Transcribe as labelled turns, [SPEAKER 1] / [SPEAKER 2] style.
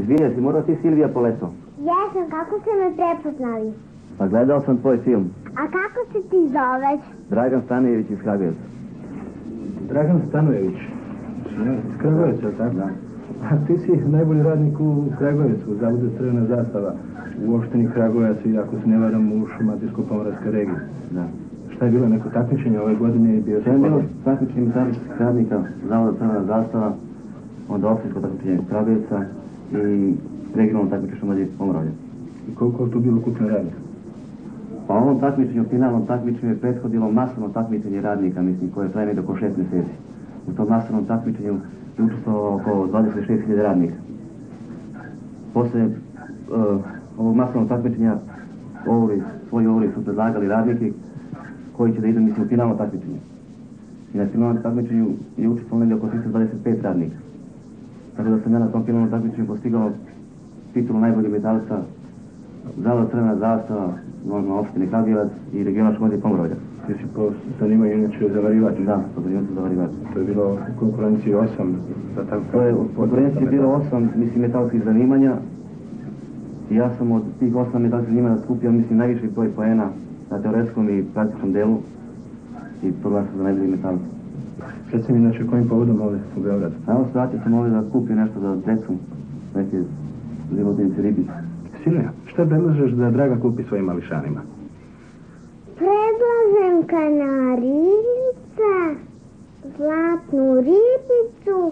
[SPEAKER 1] Izvinjaj, si morao ti Silvija Poleto?
[SPEAKER 2] Jesam, kako ste me prepoznali?
[SPEAKER 1] Pa gledao sam tvoj film.
[SPEAKER 2] A kako se ti zoveš?
[SPEAKER 1] Dragan Stanojević iz Kragujevca.
[SPEAKER 3] Dragan Stanojević? Iz Kragujevca, tako?
[SPEAKER 1] Da.
[SPEAKER 3] A ti si najbolji radnik u Kragujevcu, u Zavodu Crvena zastava, u opštini Kragujevac i ako se ne varam u Šumadijsko-Pomoravskoj regiji.
[SPEAKER 1] Da.
[SPEAKER 3] Šta je bilo neko takmičenje ove godine i bio
[SPEAKER 1] Sve je bilo takmičenje metalničkih radnika, Zavoda Crvena zastava, onda opštinsko takmičenje Kragujevca i regionalno takmičenje Šumadijsko-Pomoravlja.
[SPEAKER 3] I koliko je tu bilo ukupno radnika?
[SPEAKER 1] Pa ovom takmičenju, finalnom takmičenju je prethodilo masovno takmičenje radnika, mislim, koje traje nekako 6 mjeseci. U tom masovnom takmičenju je učestvovalo oko 26.000 radnika. Poslije ovog masovnog takmičenja svoji ovori su predlagali radnike koji će da idu, mislim, u finalno takmičenje. I na finalnom takmičenju je učestvovalo negdje oko 325 radnika. Tako da sam ja na tom finalnom takmičenju postigao titulu najboljeg metalca Zavoda Crvena zastava, normalno opštine Kragujevac i regiona Šumadije-Pomoravlja.
[SPEAKER 3] Ti si po zanimanju inače zavarivač?
[SPEAKER 1] Da, po zanimanju zavarivač.
[SPEAKER 3] To je bilo u konkurenciji 8, da tako
[SPEAKER 1] To je u konkurenciji bilo 8, mislim, metalskih zanimanja. I ja sam od tih 8 metalskih zanimanja skupio, mislim, najviši broj poena na teoretskom i praktičnom delu i proglašao za najbolji metalca.
[SPEAKER 3] Reci mi, inače, kojim povodom ovdje u Beogradu?
[SPEAKER 1] Evo se sam ovdje da kupio nešto za decu, neke životinjice, ribice.
[SPEAKER 3] Silvija, šta predlažeš da Draga kupi svojim mališanima?
[SPEAKER 2] Predlažem kanarica, zlatnu ribicu